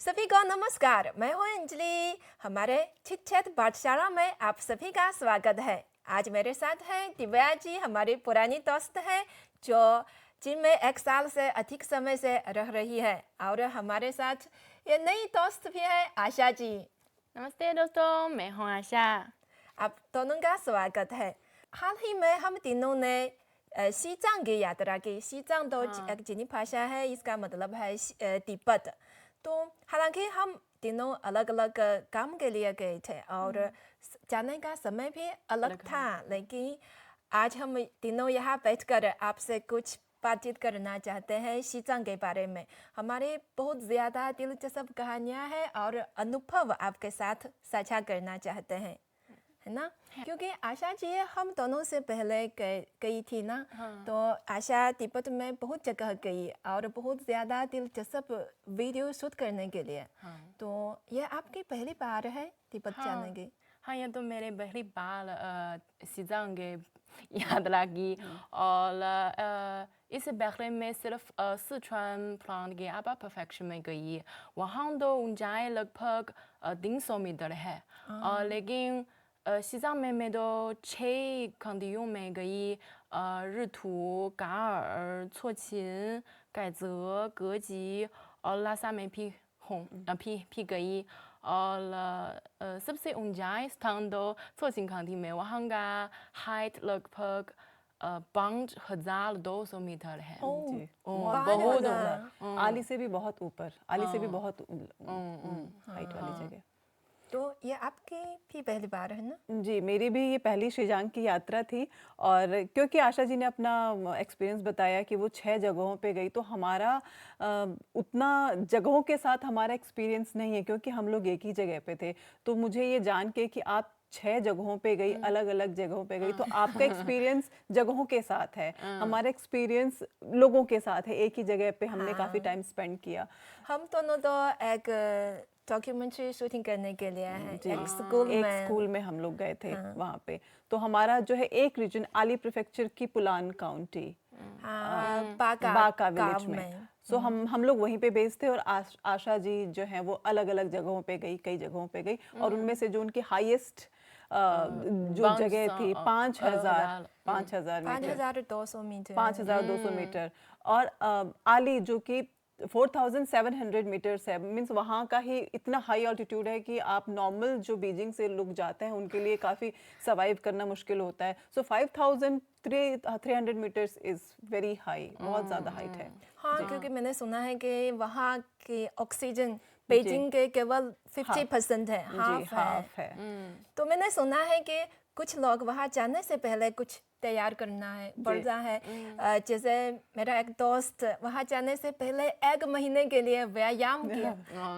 सभी को नमस्कार। मैं हूँ अंजलि। हमारे चिट चैट पाठशाला में आप सभी का स्वागत है। आज मेरे साथ है दिव्या जी, हमारी पुरानी दोस्त है जो जिम में 1 साल से अधिक समय से रह रही है। और हमारे साथ ये नई दोस्त भी है आशा जी। नमस्ते दोस्तों, मैं हूँ आशा। आप दोनों का स्वागत है। हाल ही में हम तीनों ने शीजांग की यात्रा की। शीजांग तो एक चीनी भाषा है, इसका मतलब है तिब्बत। तो हालांकि हम तीनों अलग अलग काम के लिए गए थे और जाने का समय भी अलग था, लेकिन आज हम तीनों यहाँ बैठकर आपसे कुछ बातचीत करना चाहते हैं शीजांग के बारे में। हमारे बहुत ज़्यादा दिलचस्प कहानियाँ हैं और अनुभव आपके साथ साझा करना चाहते हैं, है ना? क्योंकि आशा जी हम दोनों से पहले गई थी ना, तो आशा तिब्बत में बहुत जगह गई और बहुत ज़्यादा दिलचस्प वीडियो शूट करने के लिए। तो ये आपकी पहली बार है तिब्बत जाने की? हाँ, ये तो मेरे पहली बार शीजांग यात्रा की। और इससे पहले मैं सिर्फ सिचुआन प्रांत के आबा प्रेफेक्चर में गई। वहाँ तो ऊंचाई लगभग 300 मीटर है। लेकिन शीजांग में मैं तो 6 खंडियों में गई। रितु, गार, चोचिन, गाइजे, गेजी और लासा में भी गई। और सबसे ऊंचाई स्थान तो चोचिन खंडी में, वहाँ का हाइट लगभग 5200 मीटर है। जी, बहुत ऊपर। आली से भी बहुत ऊपर, आली से भी बहुत हाइट वाली जगह। तो ये आपकी भी पहली बार है ना? जी, मेरी भी ये पहली शीजांग की यात्रा थी। और क्योंकि आशा जी ने अपना एक्सपीरियंस बताया कि वो 6 जगहों पे गई, तो हमारा उतना जगहों के साथ हमारा एक्सपीरियंस नहीं है, क्योंकि हम लोग एक ही जगह पे थे। तो मुझे ये जान के कि आप 6 जगहों पे गई, अलग अलग जगहों पे गई, तो आपका एक्सपीरियंस जगहों के साथ है, हमारा एक्सपीरियंस लोगों के साथ है। एक ही जगह पे हमने काफ़ी टाइम स्पेंड किया। हम दोनों तो एक डॉक्यूमेंट्री शूटिंग करने के लिए हैं जी, एक स्कूल में हम लोग गए थे वहाँ पे। तो हमारा जो है एक रीजन आली प्रेफेक्चर की पुलान काउंटी, बाका विलेज में। सो हम लोग वहीं पे बेस्ड थे। और आशा जी जो है वो अलग अलग जगहों पे गई, कई जगहों पे गई। और उनमें से जो उनकी हाईएस्ट जो जगह थी 5000 मीटर, 5200 मीटर, 5200 मीटर। और आली जो कि 4700 मीटर्स है, मीन्स वहाँ का ही इतना हाई ऑल्टीट्यूड है कि आप नॉर्मल जो बीजिंग से लोग जाते हैं उनके लिए काफ़ी सर्वाइव करना मुश्किल होता है। सो 5300 मीटर्स इज़ वेरी हाई, बहुत ज़्यादा हाइट है। हाँ, क्योंकि मैंने सुना है कि वहाँ की ऑक्सीजन बीजिंग के केवल 50% है, हाफ है। तो मैंने सुना है कि कुछ लोग वहाँ जाने से पहले कुछ तैयार करना है पड़ता है। जैसे मेरा एक दोस्त वहाँ जाने से पहले 1 महीने के लिए व्यायाम किया।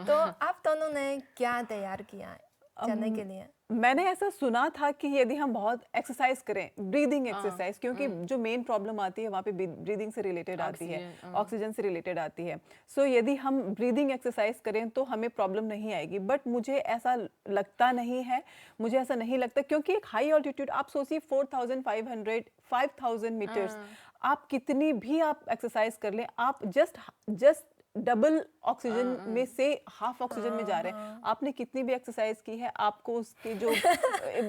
तो आप दोनों ने क्या तैयार किया है जाने के लिए? मैंने ऐसा सुना था कि यदि हम बहुत एक्सरसाइज करें, ब्रीदिंग एक्सरसाइज, क्योंकि जो मेन प्रॉब्लम आती है वहाँ पे ब्रीदिंग से रिलेटेड आती है, ऑक्सीजन से रिलेटेड आती है। सो यदि हम ब्रीदिंग एक्सरसाइज करें तो हमें प्रॉब्लम नहीं आएगी। बट मुझे ऐसा लगता नहीं है, मुझे ऐसा नहीं लगता, क्योंकि एक हाई ऑल्टीट्यूड, आप सोचिए 4500 5000 मीटर्स, आप कितनी भी आप एक्सरसाइज कर लें, आप जस्ट डबल ऑक्सीजन में से हाफ ऑक्सीजन में जा रहे हैं। आपने कितनी भी एक्सरसाइज की है, आपको उसके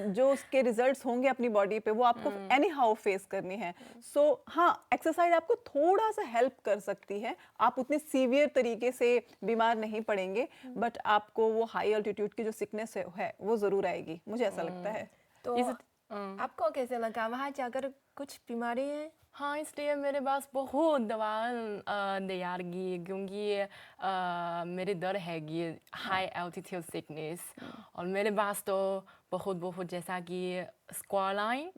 जो उसके रिजल्ट्स होंगे अपनी बॉडी पे, वो आपको एनी हाउ फेस करनी है। सो हाँ, एक्सरसाइज आपको थोड़ा सा हेल्प कर सकती है, आप उतने सीवियर तरीके से बीमार नहीं पड़ेंगे, बट आपको वो हाई ऑल्टीट्यूड की जो सिकनेस है वो ज़रूर आएगी, मुझे ऐसा लगता है। तो आपको कैसे लगा वहाँ जाकर? कुछ बीमारी है? हाँ, इसलिए मेरे पास बहुत दवा तैयार की, क्योंकि मेरे डर है कि हाई एल्टीट्यूड सिकनेस। और मेरे पास तो बहुत जैसा कि स्क्वालाइन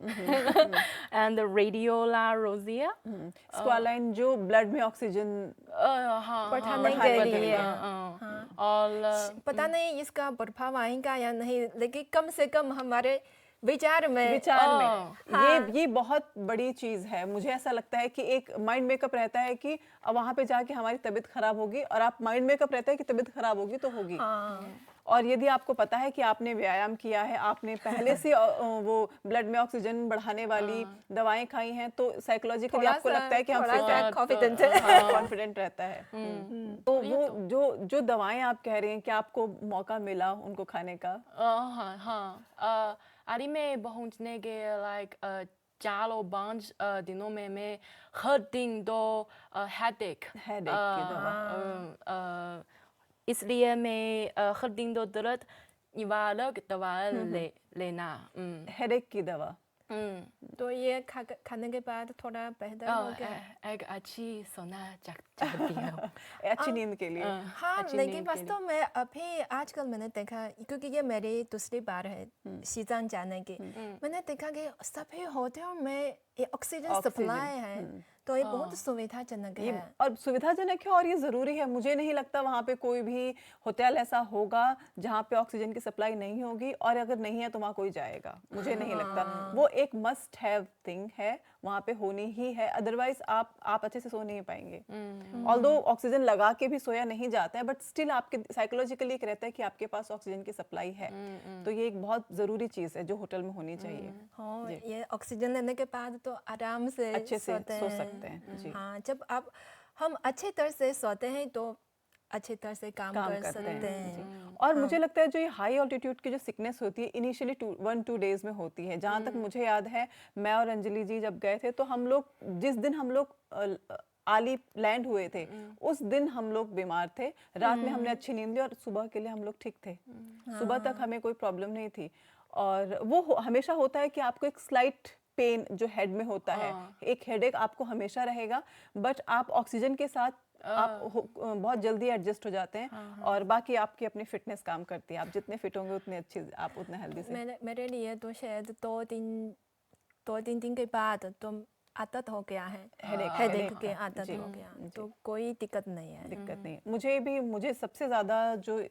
एंड रेडियोला रोजिया। स्क्वालाइन जो ब्लड में ऑक्सीजन बढ़ाने के लिए। और पता नहीं इसका प्रभाव आएगा या नहीं, लेकिन कम से कम हमारे विचार में ये बहुत बड़ी चीज़ है। मुझे ऐसा लगता है कि एक माइंड मेकअप रहता है कि अब वहाँ पे जाके हमारी तबीयत खराब होगी, और आप माइंड मेकअप रहता है कि तबीयत खराब होगी तो होगी। और यदि आपको पता है कि आपने व्यायाम किया है, आपने पहले से वो ब्लड में ऑक्सीजन बढ़ाने वाली दवाएं खाई हैं, तो साइकोलॉजिकली थोड़ा आपको सा लगता है कि हम थोड़ा fit हैं, सा कॉन्फिडेंट है। कॉन्फिडेंट रहता है। तो वो जो दवाएं आप कह रहे हैं, क्या आपको मौका मिला उनको खाने का? हाँ हाँ, आदि में पहुंचने के लाइक 4 5 दिनों में मैं हर दिन दो हेडेक Headache की दवा। इसलिए मैं हर दिन दो दर्द निवारक दवा लेना। हेडेक की दवा। तो ये खाने के बाद थोड़ा बेहतर हो गया। एक अच्छी सोना चाहती हूँ। अच्छी नींद के लिए। हाँ, अच्छी लेकिन नींद के लिए। वास्तव में अभी आजकल मैंने देखा, क्योंकि ये मेरी दूसरी बार है शीजांग जाने की, मैंने देखा कि सभी होटल में ये ऑक्सीजन सप्लाई है, तो ये बहुत सुविधाजनक ये है। और सुविधाजनक है और ये ज़रूरी है। मुझे नहीं लगता वहाँ पे कोई भी होटल ऐसा होगा जहाँ पे ऑक्सीजन की सप्लाई नहीं होगी, और अगर नहीं है तो वहाँ कोई जाएगा, मुझे नहीं लगता। वो एक मस्ट हैव थिंग है, वहाँ पे होनी ही है, अदरवाइज आप अच्छे से सो नहीं पाएंगे। ऑल्दो ऑक्सीजन लगा के भी सोया नहीं जाता है, बट स्टिल आपके साइकोलॉजिकली एक रहता है कि आपके पास ऑक्सीजन की सप्लाई है। तो ये एक बहुत ज़रूरी चीज़ है जो होटल में होनी चाहिए। हाँ, ये ऑक्सीजन लेने के बाद तो आराम से अच्छे से सोते सो हैं। सकते हैं। जी। हाँ, जब हम अच्छे तरह से सोते हैं तो अच्छे तरह से काम कर करते सकते हैं। हैं। और मुझे लगता है जो ये हाई ऑल्टीट्यूड की जो सिकनेस होती है इनिशियली 1-2 डेज में होती है। जहाँ तक मुझे याद है, मैं और अंजलि जी जब गए थे तो हम लोग जिस दिन हम लोग आली लैंड हुए थे, उस दिन हम लोग बीमार थे। रात में हमने अच्छी नींद ली और सुबह के लिए हम लोग ठीक थे। सुबह तक हमें कोई प्रॉब्लम नहीं थी। और वो हमेशा होता है कि आपको एक स्लाइट पेन जो हेड में होता है, एक हेडेक आपको हमेशा रहेगा, बट आप ऑक्सीजन के साथ बहुत जल्दी एडजस्ट हो जाते हैं। और बाकी आपकी अपनी फिटनेस काम करती है। आप जितने फिट होंगे उतने अच्छे, आप उतने हेल्दी से। मेरे लिए तो शायद 2-3 दिन के बाद तो आदत हो गया है, हेडेक की आदत हो गया, तो कोई दिक्कत नहीं है। दिक्कत नहीं। मुझे सबसे ज़्यादा जो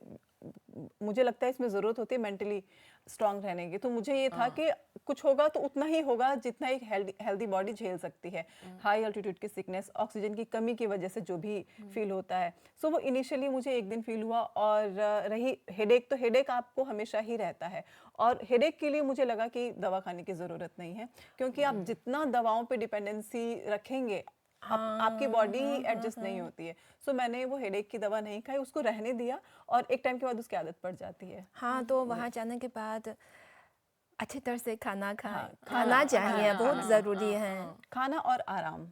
मुझे लगता है इसमें ज़रूरत होती है मेंटली स्ट्रांग रहने की। तो मुझे ये था कि कुछ होगा तो उतना ही होगा जितना एक हेल्दी बॉडी झेल सकती है। हाई अल्टीट्यूड की सिकनेस, ऑक्सीजन की कमी की वजह से जो भी फील होता है, सो वो इनिशियली मुझे एक दिन फील हुआ। और रही हेडेक, तो हेडेक आपको हमेशा ही रहता है। और हेडेक के लिए मुझे लगा कि दवा खाने की ज़रूरत नहीं है, क्योंकि आप जितना दवाओं पे डिपेंडेंसी रखेंगे आपकी बॉडी ही एडजस्ट नहीं होती है। सो मैंने वो हेडेक की दवा नहीं खाई, उसको रहने दिया, और एक टाइम के बाद उसकी आदत पड़ जाती है। हाँ, तो वहाँ जाने के बाद अच्छी तरह से खाना खाना चाहिए, बहुत ज़रूरी है। खाना और आराम,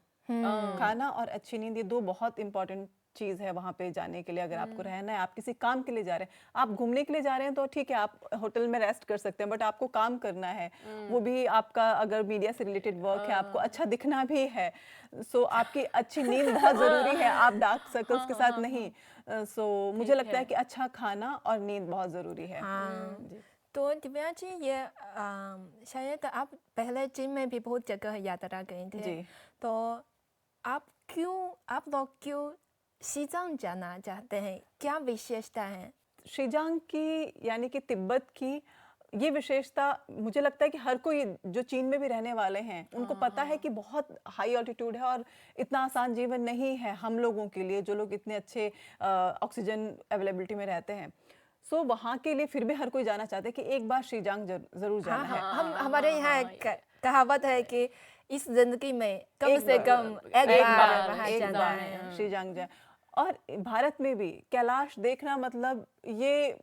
खाना और अच्छी नींद, ये 2 बहुत इंपॉर्टेंट चीज़ है वहाँ पे जाने के लिए। अगर आपको रहना है, आप किसी काम के लिए जा रहे हैं, आप घूमने के लिए जा रहे हैं तो ठीक है, आप होटल में रेस्ट कर सकते हैं, बट आपको काम करना है, वो भी आपका अगर मीडिया से रिलेटेड वर्क है, आपको अच्छा दिखना भी है, सो आपकी अच्छी नींद बहुत ज़रूरी है। आप डार्क सर्कल्स के साथ नहीं। सो मुझे लगता है कि अच्छा खाना और नींद बहुत ज़रूरी है। हाँ, तो दिव्या जी, ये शायद आप पहले जिम में भी बहुत जगह यात्रा गए थे, जी। तो आप लोग क्यों शीजांग जाना चाहते हैं? क्या विशेषता है? शीजांग की यानी कि तिब्बत की ये विशेषता, मुझे लगता है कि हर कोई जो चीन में भी रहने वाले हैं उनको पता है कि बहुत हाई ऑल्टीट्यूड है और इतना आसान जीवन नहीं है हम लोगों के लिए, जो लोग इतने अच्छे ऑक्सीजन अवेलेबिलिटी में रहते हैं। सो वहाँ के लिए फिर भी हर कोई जाना चाहता है कि एक बार शीजांग ज़रूर जाना है। हमारे यहाँ कहावत है कि इस जिंदगी में कम से कम एक बार वहाँ जाना है। शीजांग जाए। और भारत में भी कैलाश देखना मतलब, ये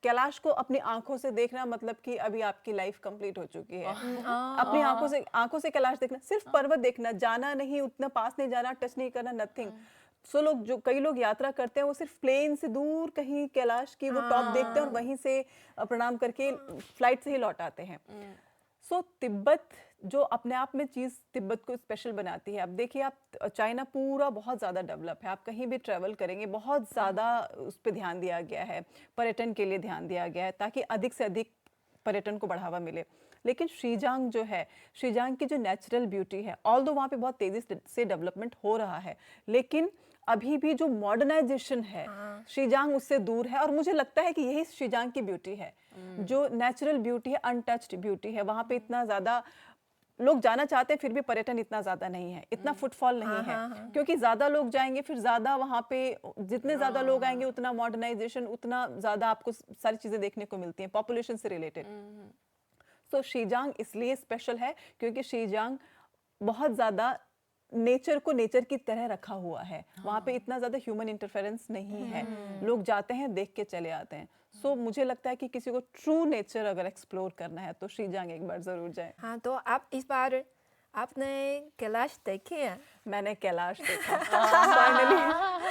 कैलाश को अपनी आंखों से देखना मतलब कि अभी आपकी लाइफ कंप्लीट हो चुकी है। अपनी आंखों से कैलाश देखना, सिर्फ पर्वत देखना, जाना नहीं, उतना पास नहीं जाना, टच नहीं करना, नथिंग। सो कई लोग यात्रा करते हैं, वो सिर्फ प्लेन से दूर कहीं कैलाश की वो टॉप देखते हैं और वहीं से प्रणाम करके फ्लाइट से ही लौट आते हैं। सो तिब्बत जो अपने आप में चीज़ तिब्बत को स्पेशल बनाती है। अब देखिए, आप चाइना पूरा बहुत ज़्यादा डेवलप है, आप कहीं भी ट्रैवल करेंगे बहुत ज़्यादा उस पर ध्यान दिया गया है, पर्यटन के लिए ध्यान दिया गया है ताकि अधिक से अधिक पर्यटन को बढ़ावा मिले। लेकिन शीजांग जो है, शीजांग की जो नेचुरल ब्यूटी है, ऑल्दो वहाँ पे बहुत तेज़ी से डेवलपमेंट हो रहा है, लेकिन अभी भी जो मॉडर्नाइजेशन है, शीजांग उससे दूर है। और मुझे लगता है कि यही शीजांग की ब्यूटी है, जो नेचुरल ब्यूटी है, अनटच्ड ब्यूटी है। वहाँ पे इतना ज़्यादा लोग जाना चाहते हैं फिर भी पर्यटन इतना ज़्यादा नहीं है, इतना फुटफॉल नहीं है, क्योंकि ज़्यादा लोग जाएंगे फिर ज़्यादा वहाँ पे जितने ज़्यादा लोग आएंगे उतना मॉडर्नाइजेशन, उतना ज़्यादा आपको सारी चीज़ें देखने को मिलती हैं पॉपुलेशन से रिलेटेड। सो शीजांग इसलिए स्पेशल है क्योंकि शीजांग बहुत ज़्यादा नेचर को नेचर की तरह रखा हुआ है, वहाँ पे इतना ज़्यादा ह्यूमन इंटरफेरेंस नहीं है, लोग जाते हैं देख के चले आते हैं। सो मुझे लगता है कि किसी को ट्रू नेचर अगर एक्सप्लोर करना है तो शीजांग एक बार ज़रूर जाए। हाँ, तो आप इस बार आपने कैलाश देखी है? मैंने कैलाश देखा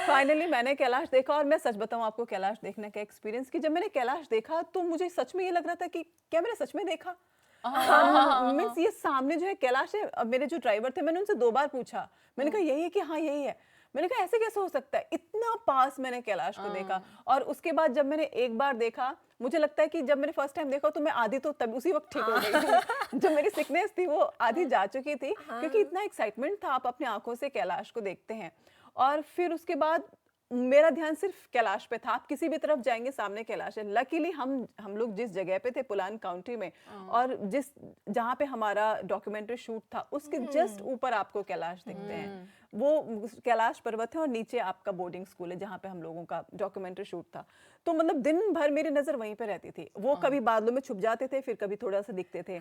फाइनली मैंने कैलाश देखा। और मैं सच बताऊं आपको, कैलाश देखने का एक्सपीरियंस कि जब मैंने कैलाश देखा तो मुझे सच में ये लग रहा था कि क्या मैंने सच में देखा। मीन्स ये सामने जो है कैलाश है। अब मेरे जो ड्राइवर थे मैंने उनसे 2 बार पूछा, मैंने कहा यही है कि हाँ यही है। मैंने कहा ऐसे कैसे हो सकता है, इतना पास मैंने कैलाश को देखा। और उसके बाद जब मैंने एक बार देखा, मुझे लगता है कि जब मैंने फर्स्ट टाइम देखा तो मैं आधी तो तब उसी वक्त ठीक हो गई थी। जो मेरी सिकनेस थी वो आधी जा चुकी थी, क्योंकि इतना एक्साइटमेंट था, आप अपनी आंखों से कैलाश को देखते हैं। और फिर उसके बाद मेरा ध्यान सिर्फ कैलाश पे था। आप किसी भी तरफ जाएंगे सामने कैलाश है। लकीली हम लोग जिस जगह पे थे पुलान काउंटी में, और जहाँ पे हमारा डॉक्यूमेंट्री शूट था उसके जस्ट ऊपर आपको कैलाश दिखते हैं। वो कैलाश पर्वत है और नीचे आपका बोर्डिंग स्कूल है जहाँ पे हम लोगों का डॉक्यूमेंट्री शूट था। तो मतलब दिन भर मेरी नजर वहीं पे रहती थी। वो कभी बादलों में छुप जाते थे, फिर कभी थोड़ा सा दिखते थे।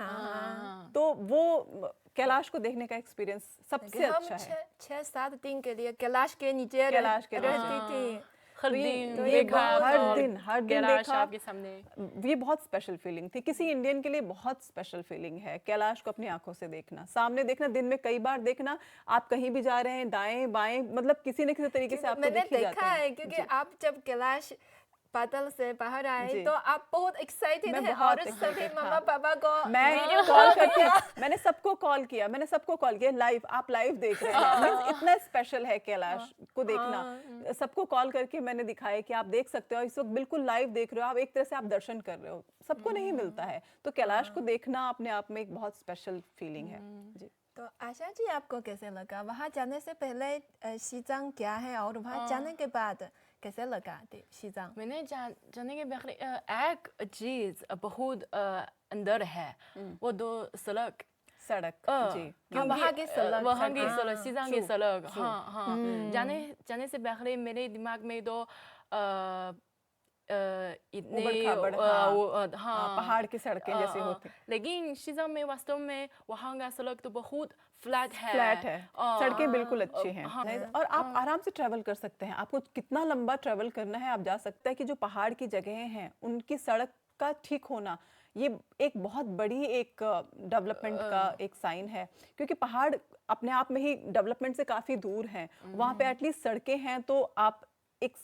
तो वो कैलाश को देखने का एक्सपीरियंस सबसे अच्छा है। 6-7 दिन के लिए कैलाश के नीचे कैलाश के रहती थी। हर तो दिन ये देखा, हर दिन कैलाश देखा। आपके सामने। ये बहुत स्पेशल फीलिंग थी, किसी इंडियन के लिए बहुत स्पेशल फीलिंग है कैलाश को अपनी आंखों से देखना, सामने देखना, दिन में कई बार देखना। आप कहीं भी जा रहे हैं, दाएं बाएं, मतलब किसी न किसी तरीके से आपको मैंने दिख ही जाते देखा हैं। है, क्योंकि आप जब कैलाश बादल से बाहर आए जी। तो आप बहुत एक्साइटेड मैं है, बहुत और सभी excited था। मम्मा पापा को मैं कॉल करके मैंने सबको कॉल किया लाइव, आप लाइव देख रहे हैं। Means इतना स्पेशल है कैलाश को देखना। सबको कॉल करके मैंने दिखाया कि आप देख सकते हो, इस वक्त बिल्कुल लाइव देख रहे हो, आप एक तरह से आप दर्शन कर रहे हो, सबको नहीं मिलता है। तो कैलाश को देखना अपने आप में एक बहुत स्पेशल फीलिंग है। जी। तो आशा जी, आपको कैसे लगा वहाँ जाने से पहले शीजांग क्या है, और वहाँ जाने के बाद कैसे लगा शीजांग? मैंने जाने के पहले एक चीज बहुत अंदर है, वो 2 सड़क सड़क। जी। क्योंकि वहाँ की सड़क, वहाँ की सड़क, हाँ, शीजांग की सड़क। हाँ, जाने से पहले मेरे दिमाग में तो इतने उबड़-खाबड़, पहाड़ की सड़कें जैसे होती। लेकिन शीजांग में वास्तव में वहाँ का सड़क तो बहुत फ्लैट है। सड़कें बिल्कुल अच्छी हैं। और आप आराम से ट्रैवल कर सकते हैं। आपको कितना लंबा ट्रैवल करना है आप जा सकते हैं। कि जो पहाड़ की जगहें हैं उनकी सड़क का ठीक होना, ये एक बहुत बड़ी एक डेवलपमेंट का एक साइन है, क्योंकि पहाड़ अपने आप में ही डेवलपमेंट से काफी दूर हैं। वहाँ पे एटलीस्ट सड़कें हैं तो आप एक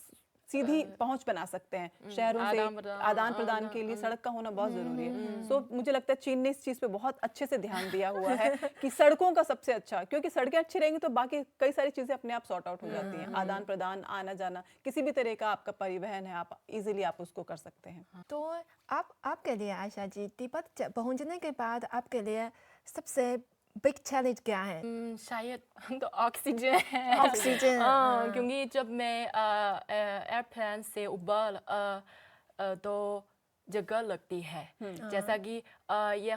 सीधी पहुंच बना सकते हैं शहरों से। आदान प्रदान के लिए सड़क का होना बहुत जरूरी है। सो मुझे लगता है चीन ने इस चीज पे बहुत अच्छे से ध्यान दिया हुआ है कि सड़कों का सबसे अच्छा, क्योंकि सड़कें अच्छी रहेंगी तो बाकी कई सारी चीजें अपने आप सॉर्ट आउट हो जाती हैं। आदान प्रदान, आना जाना, किसी भी तरह का आपका परिवहन है, आप इजीली आप उसको कर सकते हैं। तो आपके लिए आशा जी, तिब्बत पहुँचने के बाद आपके लिए सबसे बिग चैलेंज क्या है? शायद तो ऑक्सीजन है। ऑक्सीजन, क्योंकि जब मैं एयरप्लेन से ऊपर तो जगह लगती है। जैसा कि ये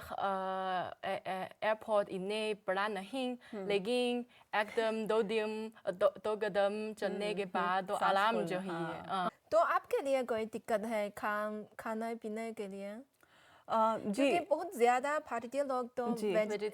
एयरपोर्ट इतने बड़ा नहीं, लेकिन एकदम 2 कदम चलने के बाद तो आराम जो है। तो आपके लिए कोई दिक्कत है खाने पीने के लिए? जी। क्योंकि बहुत ज्यादा भारतीय लोग तो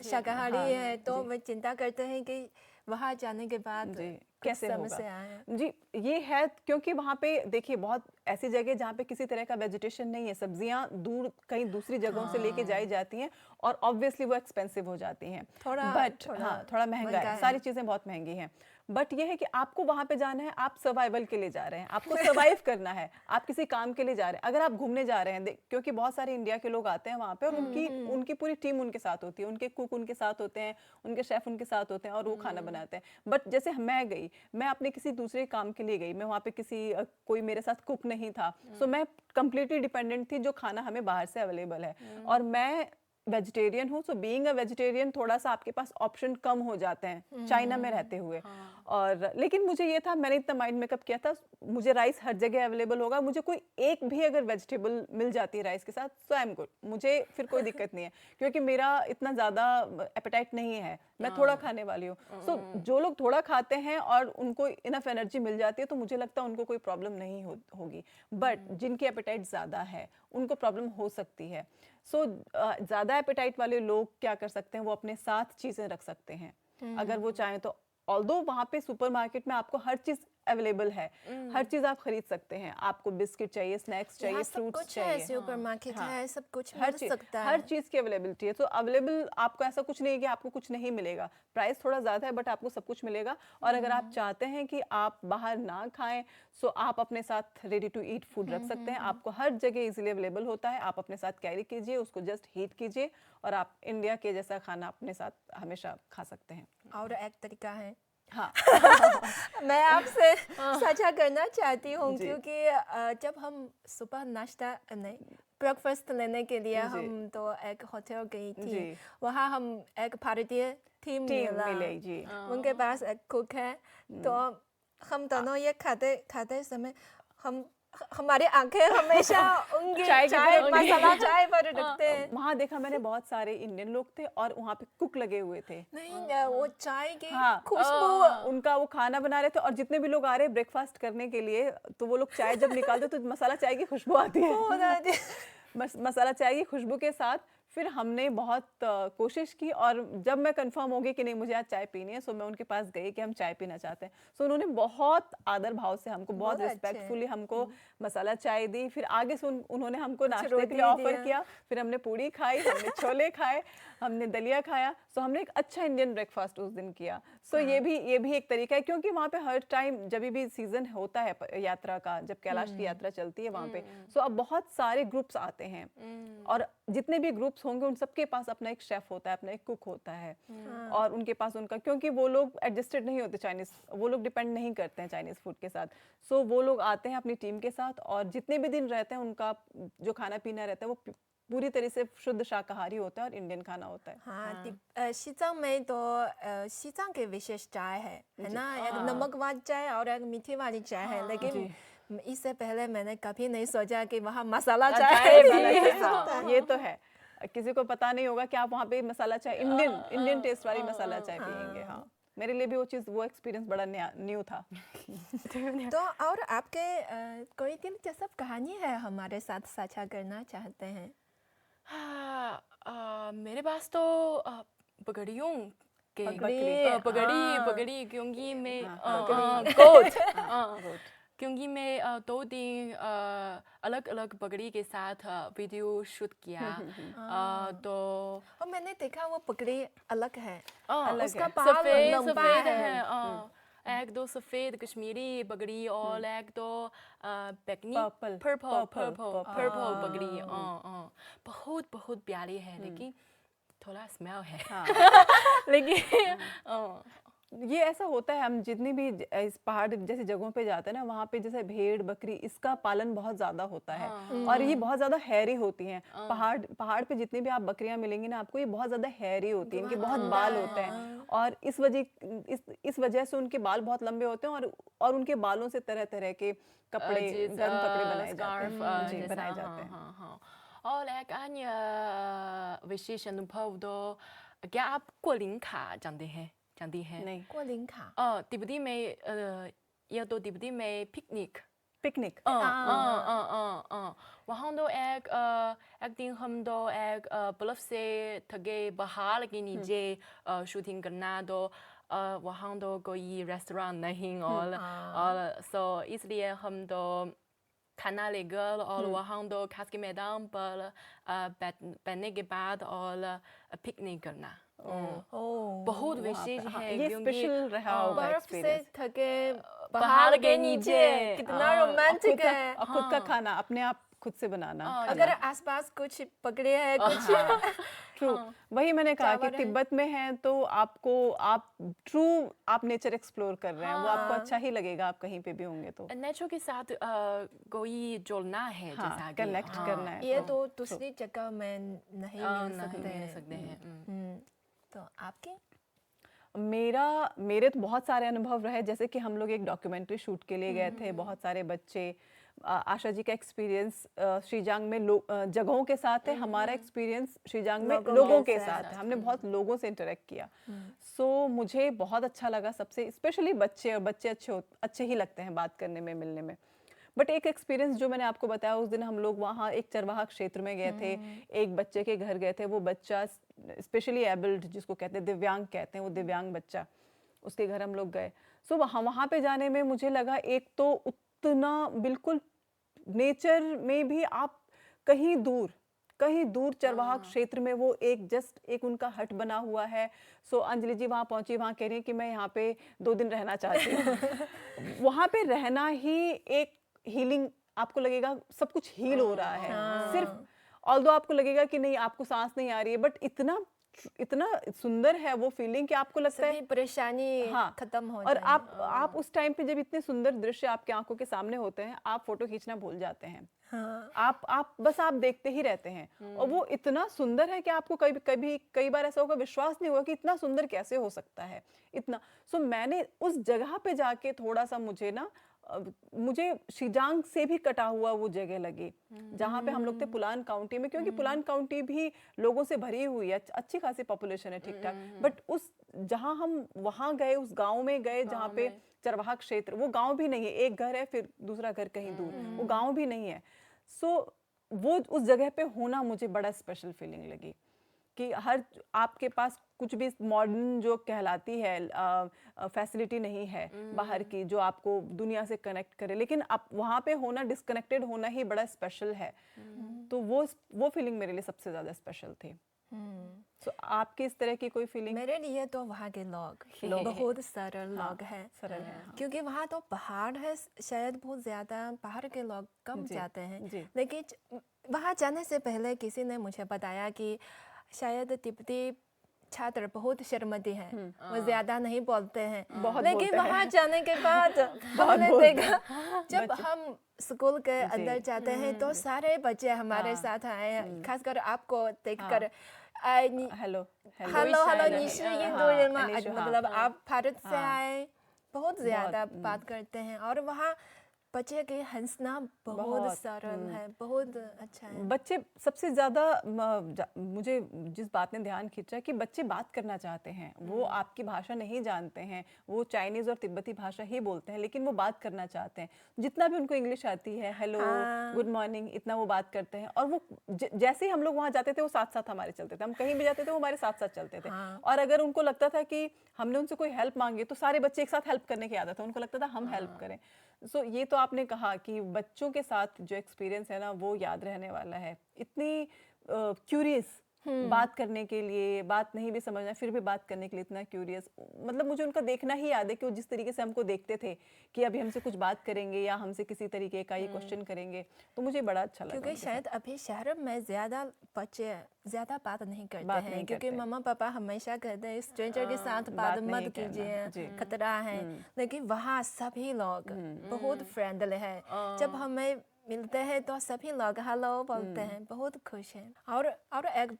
शाकाहारी है, तो वे चिंता करते हैं कि वहाँ जाने के बाद कैसे समस्या है। जी, ये है क्योंकि वहाँ पे देखिए बहुत ऐसी जगह जहाँ पे किसी तरह का वेजिटेशन नहीं है, सब्जियाँ दूर कहीं दूसरी जगहों से लेके जाई जाती हैं, और ऑब्वियसली वो एक्सपेंसिव हो जाती हैं। थोड़ा महंगा है, सारी चीज़ें बहुत महंगी हैं। बट ये है कि आपको वहाँ पे जाना है, आप सर्वाइवल के लिए जा रहे हैं, आपको सर्वाइव करना है, आप किसी काम के लिए जा रहे हैं। अगर आप घूमने जा रहे हैं, क्योंकि बहुत सारे इंडिया के लोग आते हैं वहाँ पे, और उनकी पूरी टीम उनके साथ होती है, उनके कुक उनके साथ होते हैं, उनके शेफ उनके साथ होते हैं, और वो खाना बनाते हैं। बट जैसे मैं अपने किसी दूसरे काम के लिए गई, मैं वहाँ पे कोई मेरे साथ कुक नहीं था, सो मैं कंप्लीटली डिपेंडेंट थी जो खाना हमें बाहर से अवेलेबल है। और मैं वेजिटेरियन हूँ, सो बीइंग अ वेजिटेरियन थोड़ा सा आपके पास ऑप्शन कम हो जाते हैं चाइना में रहते हुए। और लेकिन मुझे ये था, मैंने इतना माइंड मेकअप किया था, मुझे राइस हर जगह अवेलेबल होगा, मुझे कोई एक भी अगर वेजिटेबल मिल जाती है राइस के साथ सो आई एम गुड, मुझे फिर कोई दिक्कत नहीं है, क्योंकि मेरा इतना ज़्यादा एपेटाइट नहीं है, मैं थोड़ा खाने वाली हूँ। सो जो लोग थोड़ा खाते हैं और उनको इनफ एनर्जी मिल जाती है तो मुझे लगता है उनको कोई प्रॉब्लम नहीं होगी, बट जिनकी एपेटाइट ज़्यादा है उनको प्रॉब्लम हो सकती है। सो ज़्यादा एपेटाइट वाले लोग क्या कर सकते हैं, वो अपने साथ चीज़ें रख सकते हैं अगर वो चाहें तो। ऑल्दो वहाँ पे सुपरमार्केट में आपको हर चीज़ अवेलेबल है, हर चीज़ आप खरीद सकते हैं, आपको बिस्किट चाहिए, स्नैक्स चाहिए, यहाँ सब फ्रूट्स कुछ है, चाहिए, सुपरमार्केट है, सब कुछ हर मिल चीज, सकता हर है। चीज की अवेलेबिलिटी है। तो अवेलेबल, आपको ऐसा कुछ नहीं है कि आपको कुछ नहीं मिलेगा, प्राइस थोड़ा ज्यादा है बट आपको सब कुछ मिलेगा। और अगर आप चाहते हैं कि आप बाहर ना खाएं सो आप अपने साथ रेडी टू ईट फूड रख सकते हैं, आपको हर जगह इजीली अवेलेबल होता है, आप अपने साथ कैरी कीजिए, उसको जस्ट हीट कीजिए और आप इंडिया के जैसा खाना अपने साथ हमेशा खा सकते हैं। और एक तरीका है, हाँ मैं आपसे साझा करना चाहती हूँ, जी। क्योंकि जब हम सुबह नाश्ता नहीं ब्रेकफास्ट लेने के लिए जी। हम तो एक होटल गई थी, जी। वहाँ हम एक भारतीय टीम टीम मिला, मिले जी। उनके पास एक कुक है, तो हम दोनों ये खाते खाते समय हमारी आंखें हमेशा उनकी चाय की चाय तरफ मसाला चाय पर रखते हैं। वहाँ देखा मैंने बहुत सारे इंडियन लोग थे और वहाँ पे कुक लगे हुए थे। नहीं, वो चाय की हाँ, खुशबू, उनका वो खाना बना रहे थे और जितने भी लोग आ रहे हैं ब्रेकफास्ट करने के लिए तो वो लोग चाय जब निकालते तो मसाला चाय की खुशबू आती है। मसाला चाय की खुशबू के साथ फिर हमने बहुत कोशिश की और जब मैं कंफर्म हो गई कि नहीं मुझे आज चाय पीनी है, सो मैं उनके पास गई कि हम चाय पीना चाहते हैं। सो उन्होंने बहुत आदर भाव से हमको, बहुत बहुत अच्छे। रिस्पेक्टफुली हमको मसाला चाय दी। फिर आगे से उन्होंने हमको नाश्ते के रोटी लिए ऑफर दिया। किया, फिर हमने पूड़ी खाई, हमने छोले खाए, हमने दलिया खाया। सो हमने एक अच्छा इंडियन ब्रेकफास्ट उस दिन किया। सो ये भी एक तरीका है, क्योंकि वहाँ पे हर टाइम जब भी सीजन होता है यात्रा का, जब कैलाश की यात्रा चलती है वहाँ पे, सो अब बहुत सारे ग्रुप्स आते हैं और जितने भी ग्रुप्स होंगे उन सबके पास अपना एक शेफ होता है, अपना एक कुक होता है और उनके पास उनका, क्योंकि वो लोग एडजस्टेड नहीं होते चाइनीज, वो लोग डिपेंड नहीं करते हैं चाइनीज फूड के साथ। सो वो लोग आते हैं अपनी टीम के साथ और जितने भी दिन रहते हैं उनका जो खाना पीना रहता है वो पूरी तरह से शुद्ध शाकाहारी होता है और इंडियन खाना होता है। हाँ, शीजांग में तो शीजांग की विशेष चाय है ना, एक नमक वाली चाय और एक मीठी वाली चाय है, लेकिन इससे पहले मैंने कभी नहीं सोचा कि वहाँ मसाला चाय भी मिल सकता है। ये तो है, किसी को पता नहीं होगा कि आप वहाँ पे मसाला चाय, इंडियन टेस्ट वाली मसाला चाय पियेंगे। हाँ, मेरे लिए भी वो एक्सपीरियंस बड़ा न्यू था। तो और आपके कोई दिलचस्प कहानी है हमारे साथ साझा करना चाहते हैं? मेरे पास तो पगड़ियों के पगड़ी क्योंकि मैं गोट क्योंकि मैं 2 दिन अलग अलग पगड़ी के साथ वीडियो शूट किया। तो और मैंने देखा वो पगड़ी अलग है, अलग उसका है। बाल लंबा सफेद है। है, एक दो सफेद कश्मीरी पगड़ी और एक दो बैगनी Purple. पर्पल पगड़ी। बहुत बहुत प्यारी है, लेकिन थोड़ा स्मेल है। लेकिन ये ऐसा होता है, हम जितनी भी इस पहाड़ जैसी जगहों पे जाते हैं ना, वहाँ पे जैसे भेड़ बकरी इसका पालन बहुत ज्यादा होता है और ये बहुत ज्यादा हैरी होती हैं। पहाड़ पे जितनी भी आप बकरियां मिलेंगी ना आपको, ये बहुत ज्यादा हैरी होती हैं, इनके बहुत बाल होते हैं और इस वजह से उनके बाल बहुत लंबे होते हैं और उनके बालों से तरह तरह के कपड़े, गर्म कपड़े बनाए जाते हैं। और एक अन्य विशेष अनुभव तो, क्या आप कोलिंखा जानते हैं? नहीं, कोलिंखा तिब्बती में यह तो तिब्बती में पिकनिक वहाँ तो एक दिन हम तो एक बर्फ से ढके पहाड़ के नीचे शूटिंग करना, तो वहाँ तो कोई रेस्टोरेंट नहीं और सो इसलिए हम तो खाना लेकर और वहाँ तो घास के मैदान पर बैठने के बाद और पिकनिक करना बहुत विशेष है। ये स्पेशल रहा होगा बर्फ से एक्सपीरियंस। ढके पहाड़ के नीचे, कितना रोमांटिक है। और खुद का खाना, अपने आप खुद से बनाना। अगर आसपास कुछ पकड़े है कुछ ट्रू, वही मैंने कहा कि चावल है। तिब्बत में है तो आप आप नेचर एक्सप्लोर कर रहे हैं, वो आपको अच्छा ही लगेगा, आप कहीं पे भी होंगे तो। नेचर के साथ कोई जोड़ना है, हाँ, जैसा कि कनेक्ट करना है। ये तो दूसरी जगह में नहीं मिल नहीं सकते मिल हैं। सकते हैं। तो आपके मेरे तो बहुत सारे अनुभव रहे, जैसे कि हम लोग एक डॉक्यूमेंट्री शूट के लिए गए थे, बहुत सारे बच्चे। आशा जी का एक्सपीरियंस शीजांग में जगहों के साथ है, हमारा एक्सपीरियंस शीजांग में लोगों के साथ है, हमने बहुत लोगों से इंटरेक्ट किया। सो मुझे बहुत अच्छा लगा, सबसे स्पेशली बच्चे, और बच्चे अच्छे ही लगते हैं बात करने में, मिलने में। बट एक एक्सपीरियंस जो मैंने आपको बताया, उस दिन हम लोग वहाँ एक चरवाहा क्षेत्र में गए थे, एक बच्चे के घर गए थे। वो बच्चा स्पेशली एबल्ड, जिसको कहते हैं दिव्यांग कहते हैं, वो दिव्यांग बच्चा, उसके घर हम लोग गए। सो वहाँ पे जाने में मुझे लगा, एक तो उतना बिल्कुल नेचर में भी आप कहीं दूर चरवाहा क्षेत्र में, वो एक उनका हट बना हुआ है। सो अंजलि जी वहाँ पहुंची, वहाँ कह रही है कि मैं यहाँ पे 2 दिन रहना चाहती हूँ। वहाँ पे रहना ही एक हीलिंग, आपको लगेगा सब कुछ हील हो रहा है सिर्फ। ऑल्दो आपको लगेगा कि नहीं, आपको सांस नहीं आ रही है, बट इतना सुंदर है वो फीलिंग कि आपको लगता है सभी परेशानी हाँ, खत्म हो और जाए। आप उस टाइम पे जब इतने सुंदर दृश्य आपके आंखों के सामने होते हैं, आप फोटो खींचना भूल जाते हैं। आप बस आप देखते ही रहते हैं, और वो इतना सुंदर है कि आपको कई बार ऐसा होगा, विश्वास नहीं होगा कि इतना सुंदर कैसे हो सकता है इतना। सो मैंने उस जगह पे जाके थोड़ा सा मुझे शीजांग से भी कटा हुआ वो जगह लगी, जहाँ पे हम लोग थे पुलान काउंटी में, क्योंकि पुलान काउंटी भी लोगों से भरी हुई है, अच्छी खासी पॉपुलेशन है, ठीक ठाक। बट जहाँ हम वहाँ गए, उस गांव में गए जहाँ पे चरवाहा क्षेत्र, वो गांव भी नहीं है, एक घर है फिर दूसरा घर कहीं दूर, वो गांव भी नहीं है। सो वो उस जगह पे होना मुझे बड़ा स्पेशल फीलिंग लगी, कि आपके पास कुछ भी मॉडर्न जो कहलाती है फैसिलिटी नहीं है बाहर की, जो आपको दुनिया से कनेक्ट करे, लेकिन आप वहाँ पे होना, डिस्कनेक्टेड होना ही बड़ा स्पेशल है। तो वो फीलिंग मेरे लिए सबसे ज़्यादा स्पेशल थी। सो आपकी इस तरह की कोई फीलिंग? मेरे लिए तो वहाँ के लोग बहुत सरल लोग हैं, सरल है, हाँ। क्योंकि वहाँ तो पहाड़ है, शायद बहुत ज़्यादा बाहर के लोग कम जाते हैं। लेकिन वहाँ जाने से पहले किसी ने मुझे बताया कि शायद तिब्बती छात्र बहुत शर्मीले हैं, वो ज़्यादा नहीं बोलते हैं। लेकिन वहाँ जाने के बाद हमने देखा, जब हम स्कूल के अंदर जाते हैं तो सारे बच्चे हमारे साथ आए हैं, खासकर आपको देखकर हेलो हेलो 你是印度人吗? मतलब आप भारत से आए, बहुत ज़्यादा बात करते हैं। और वहाँ बच्चे के हंसना बहुत सरल है, बहुत अच्छा है। बच्चे सबसे ज़्यादा मुझे जिस बात ने ध्यान खींचा कि बच्चे बात करना चाहते हैं, वो आपकी भाषा नहीं जानते हैं, वो चाइनीज़ और तिब्बती भाषा ही बोलते हैं, लेकिन वो बात करना चाहते हैं। जितना भी उनको इंग्लिश आती है, हेलो, गुड मॉर्निंग, इतना वो बात करते हैं। और वो जैसे ही हम लोग वहाँ जाते थे, वो साथ साथ हमारे चलते थे, हम कहीं भी जाते थे वो हमारे साथ साथ चलते थे। और अगर उनको लगता था कि हमने उनसे कोई हेल्प मांगी, तो सारे बच्चे एक साथ हेल्प करने की आदत है, उनको लगता था हम हेल्प करें। सो ये तो आपने कहा कि बच्चों के साथ जो एक्सपीरियंस है ना, वो याद रहने वाला है। इतनी क्यूरियस बात करने के लिए, बात नहीं भी समझना फिर भी बात करने के लिए इतना क्यूरियस, मतलब मुझे उनका देखना ही याद है कि वो जिस तरीके से हमको देखते थे कि अभी हमसे कुछ बात करेंगे या हमसे किसी तरीके का ये क्वेश्चन करेंगे, तो मुझे बड़ा अच्छा लगा। क्योंकि शायद अभी शहर में ज़्यादा बच्चे ज़्यादा बात नहीं करते हैं, क्योंकि मम्मा पापा हमेशा कहते हैं स्ट्रेंजर के साथ बात मत कीजिए, खतरा है। लेकिन वहाँ सभी लोग बहुत फ्रेंडली है, जब हमें मिलते हैं तो सभी लोग हेलो बोलते हैं, बहुत खुश हैं। और एक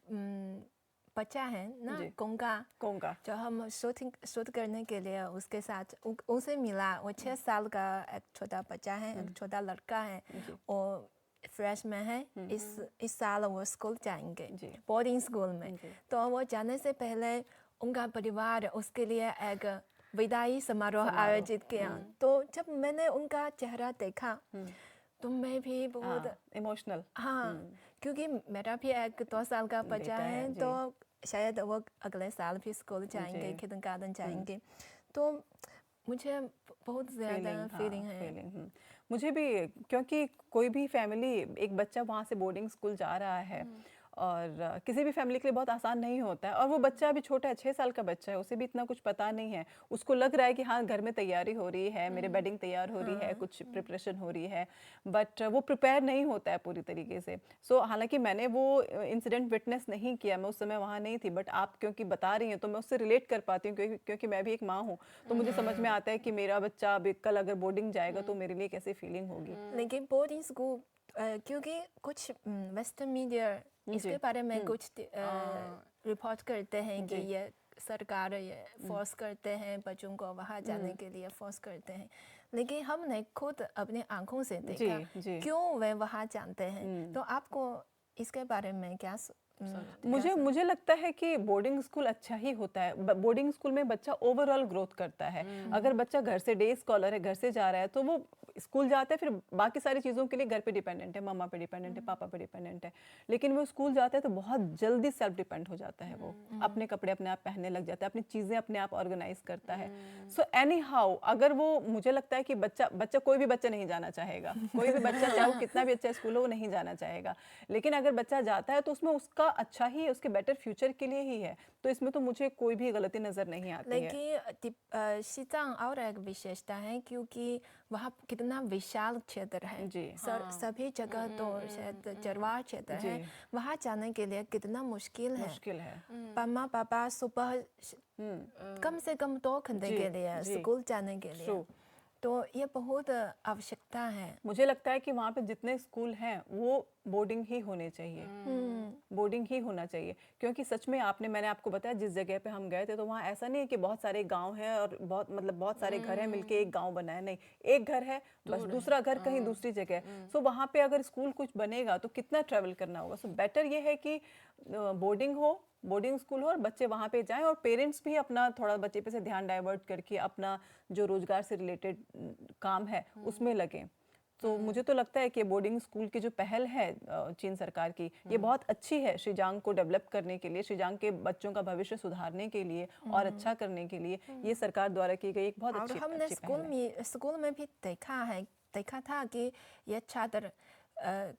बच्चा है ना, कोंगा, जो हम शूट करने के लिए उसके साथ उसे मिला। वो 6 साल का एक छोटा बच्चा है, एक छोटा लड़का है, और फ्रेश में है। इस साल वो स्कूल जाएंगे, बोर्डिंग स्कूल में। तो वो जाने से पहले उनका परिवार उसके लिए एक विदाई समारोह आयोजित किया। तो जब मैंने उनका चेहरा देखा तो मैं भी बहुत इमोशनल, क्योंकि मेरा भी एक 2 साल का बच्चा है, तो शायद वो अगले साल भी स्कूल जाएंगे, किंडरगार्टन जाएंगे। तो मुझे बहुत ज़्यादा फीलिंग है। मुझे भी, क्योंकि कोई भी फैमिली, एक बच्चा वहाँ से बोर्डिंग स्कूल जा रहा है और किसी भी फैमिली के लिए बहुत आसान नहीं होता है। और वो बच्चा अभी छोटा है, 6 साल का बच्चा है, उसे भी इतना कुछ पता नहीं है। उसको लग रहा है कि हाँ घर में तैयारी हो रही है, मेरे बेडिंग तैयार हो रही है, कुछ प्रिपरेशन हो रही है, बट वो प्रिपेयर नहीं होता है पूरी तरीके से। सो हालांकि मैंने वो इंसिडेंट विटनेस नहीं किया, मैं उस समय वहाँ नहीं थी, बट आप क्योंकि बता रही हैं तो मैं उससे रिलेट कर पाती हूँ, क्योंकि मैं भी एक माँ हूँ। तो मुझे समझ में आता है कि मेरा बच्चा अभी कल अगर बोर्डिंग जाएगा तो मेरे लिए कैसी फीलिंग होगी। लेकिन बोर्डिंग स्कूल क्योंकि कुछ वेस्टर्न मीडिया इसके बारे में कुछ रिपोर्ट करते हैं कि ये सरकार ये फोर्स करते हैं बच्चों को वहाँ जाने के लिए, फोर्स करते हैं। लेकिन हमने खुद अपने आंखों से देखा क्यों वे वहाँ जाते हैं। तो आपको इसके बारे में क्या मुझे लगता है कि बोर्डिंग स्कूल अच्छा ही होता है। बोर्डिंग स्कूल में बच्चा ओवरऑल ग्रोथ करता है। अगर बच्चा घर से डे स्कॉलर है, घर से जा रहा है, तो वो स्कूल जाता है, फिर बाकी सारी चीज़ों के लिए घर पे डिपेंडेंट है, मम्मा पे डिपेंडेंट है, पापा पे डिपेंडेंट है। लेकिन वो स्कूल जाता है तो बहुत जल्दी सेल्फ डिपेंड हो जाता है। वो अपने कपड़े अपने आप पहनने लग जाता है, अपनी चीज़ें अपने आप ऑर्गेनाइज करता है। सो एनी हाउ अगर वो, मुझे लगता है कि बच्चा कोई भी बच्चा नहीं जाना चाहेगा, कोई भी बच्चा चाहे वो कितना भी अच्छा स्कूल हो वो नहीं जाना चाहेगा। लेकिन अगर बच्चा जाता है तो उसमें उसका अच्छा ही है, उसके बेटर फ्यूचर के लिए ही है। तो इसमें तो मुझे कोई भी गलती नजर नहीं आती है। लेकिन शीजांग और एक विशेषता है क्योंकि वहाँ कितना विशाल क्षेत्र है जी। सभी जगह तो शायद चरवाहा क्षेत्र है, वहाँ जाने के लिए कितना मुश्किल है। मम्मा पापा सुबह कम से कम 2 घंटे के लिए स्कूल जाने के लिए, तो ये बहुत आवश्यकता है। मुझे लगता है कि वहाँ पे जितने स्कूल हैं वो बोर्डिंग ही होने चाहिए, बोर्डिंग ही होना चाहिए। क्योंकि सच में मैंने आपको बताया जिस जगह पे हम गए थे तो वहाँ ऐसा नहीं है कि बहुत सारे गांव हैं और बहुत सारे घर हैं मिलके एक गांव बना है, नहीं, एक घर है बस, दूसरा घर कहीं दूसरी जगह। सो वहाँ पे अगर स्कूल कुछ बनेगा तो कितना ट्रेवल करना होगा। सो बेटर ये है कि बोर्डिंग स्कूल हो और बच्चे वहाँ पे जाएं, और पेरेंट्स भी अपना थोड़ा बच्चे पे से ध्यान डाइवर्ट करके अपना जो रोजगार से रिलेटेड काम है उसमें लगें। तो मुझे तो लगता है कि बोर्डिंग स्कूल की जो पहल है चीन सरकार की, ये बहुत अच्छी है शीजांग को डेवलप करने के लिए, शीजांग के बच्चों का भविष्य सुधारने के लिए और अच्छा करने के लिए ये सरकार द्वारा की गई एक बहुत अच्छी पहल है। हमने स्कूल में भी देखा था कि ये छात्र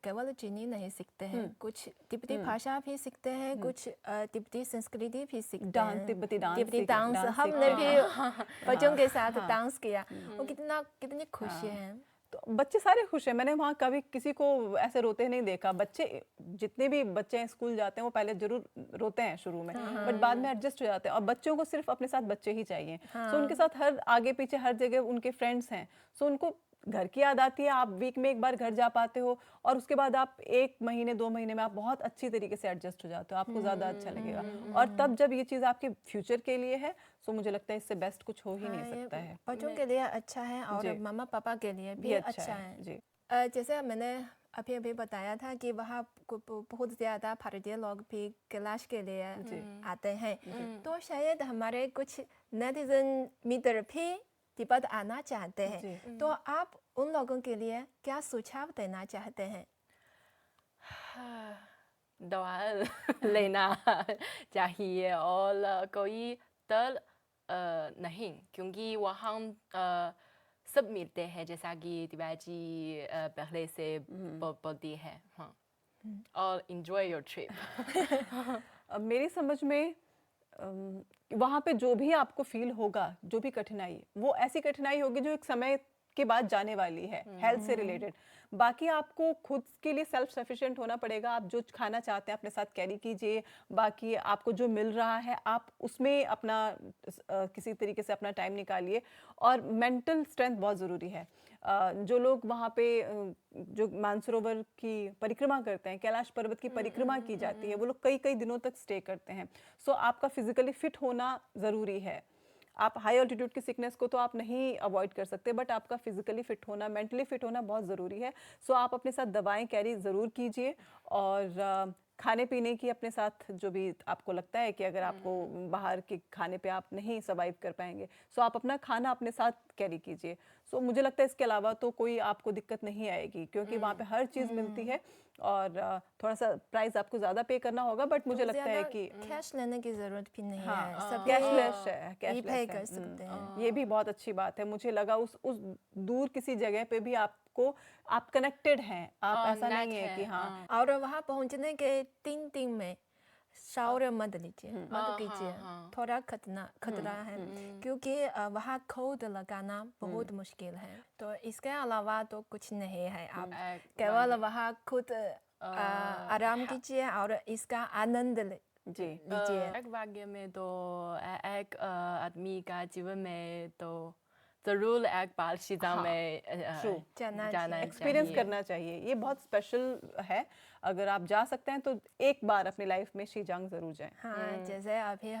केवल चीनी नहीं सीखते हैं, कुछ तिब्बती भाषा भी सीखते हैं, कुछ तिब्बती संस्कृति भी सीखते हैं, तिब्बती डांस। हमने भी बच्चों के साथ डांस किया, वो कितनी खुशी है। तो बच्चे सारे खुश हैं। मैंने वहाँ कभी किसी को ऐसे रोते नहीं देखा। बच्चे जितने भी बच्चे स्कूल जाते हैं वो पहले जरूर रोते हैं शुरू में, बट बाद में एडजस्ट हो जाते हैं। और बच्चों को सिर्फ अपने साथ बच्चे ही चाहिए। सो उनके साथ हर आगे पीछे हर जगह उनके फ्रेंड्स हैं। सो उनको घर की याद आती है। आप वीक में एक बार घर जा पाते हो और उसके बाद आप 1 महीने 2 महीने में आप बहुत अच्छी तरीके से एडजस्ट हो जाते हो, आपको ज़्यादा अच्छा लगेगा। और तब जब ये चीज़ आपके फ्यूचर के लिए है, सो मुझे लगता है इससे बेस्ट कुछ हो ही नहीं सकता है। बच्चों के लिए अच्छा है और मम्मा पापा के लिए भी अच्छा है जी। जैसे मैंने अभी बताया था कि वहाँ बहुत ज़्यादा भारतीय लोग भी क्लास के लिए आते हैं, तो शायद हमारे कुछ नेटिजन मित्र भी तिब्बत आना चाहते हैं, तो आप उन लोगों के लिए क्या सुझाव देना चाहते हैं? दवा लेना चाहिए और कोई तल नहीं, क्योंकि वहाँ सब मिलते हैं, जैसा कि तिब्बती पहले से बोलती है। हाँ, और enjoy your trip। मेरी समझ में वहाँ पे जो भी आपको फील होगा, जो भी कठिनाई, वो ऐसी कठिनाई होगी जो एक समय के बाद जाने वाली है, हेल्थ से रिलेटेड। बाकी आपको खुद के लिए सेल्फ सफिशिएंट होना पड़ेगा। आप जो खाना चाहते हैं अपने साथ कैरी कीजिए, बाकी आपको जो मिल रहा है आप उसमें अपना किसी तरीके से अपना टाइम निकालिए। और मेंटल स्ट्रेंथ बहुत ज़रूरी है। जो लोग वहाँ पे जो मानसरोवर की परिक्रमा करते हैं, कैलाश पर्वत की परिक्रमा की जाती है, वो लोग कई कई दिनों तक स्टे करते हैं। सो आपका फिजिकली फिट होना ज़रूरी है। आप हाई ऑल्टीट्यूड की सिकनेस को तो आप नहीं अवॉइड कर सकते, बट आपका फिजिकली फिट होना, मेंटली फिट होना बहुत ज़रूरी है। सो आप अपने साथ दवाएं कैरी ज़रूर कीजिए, और खाने पीने की अपने साथ जो भी आपको लगता है कि अगर आपको बाहर के खाने पे आप नहीं सर्वाइव कर पाएंगे, सो आप अपना खाना अपने साथ कैरी कीजिए। सो मुझे लगता है इसके अलावा तो कोई आपको दिक्कत नहीं आएगी, क्योंकि वहाँ पे हर चीज़ मिलती है। और थोड़ा सा प्राइस आपको ज़्यादा पे करना होगा, बट मुझे लगता है कि कैश लेने की ज़रूरत भी नहीं हाँ, है, सब कैशलेस है, पे कर सकते हैं। ये भी बहुत अच्छी बात है। मुझे लगा उस दूर किसी जगह पे भी आप आपको आप कनेक्टेड हैं, आप ऐसा नेक नहीं है है, कि हाँ और वहाँ पहुँचने के 3 दिन में शावर मत लीजिए, मत कीजिए, थोड़ा खतरा है क्योंकि वहाँ कोड लगाना बहुत मुश्किल है। तो इसके अलावा तो कुछ नहीं है, आप केवल वहाँ खुद आराम कीजिए और इसका आनंद जी लीजिए। एक भाग्य में तो एक आदमी का जीवन में तो जरूर एक बार शीजांग में true. जाना जाना एक्सपीरियंस चाहिए। करना चाहिए, ये बहुत स्पेशल है। अगर आप जा सकते हैं तो एक बार अपनी लाइफ में शीजांग जरूर जाएं। हाँ, जैसे अभी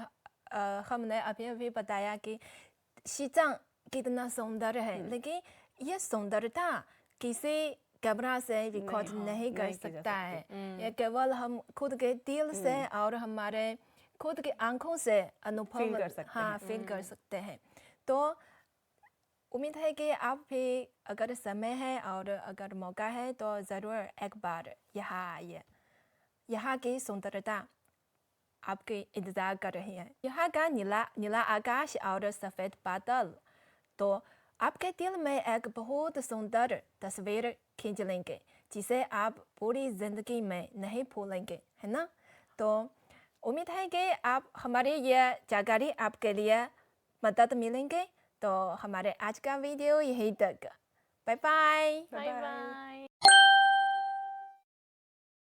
हमने अभी बताया कि शीजांग कितना सुंदर है, लेकिन ये सुंदरता किसी कैमरा से रिकॉर्ड नहीं कर नहीं की जा सकता सकती। है। ये केवल हम खुद के दिल से और हमारे खुद की आंखों से अनुभव Feel कर सकते हाँ फील कर सकते हैं। तो उम्मीद है कि आप भी अगर समय है और अगर मौका है तो ज़रूर एक बार यहाँ आइए। यहाँ की सुंदरता आपके इंतजार कर रही है। यहाँ का नीला आकाश और सफ़ेद बादल तो आपके दिल में एक बहुत सुंदर तस्वीर खींच लेंगे, जिसे आप पूरी ज़िंदगी में नहीं भूलेंगे, है ना? तो उम्मीद है कि आप हमारी ये जानकारी आपके लिए मदद मिलेंगे। तो हमारे आज का वीडियो यही तक। Bye bye. Bye bye.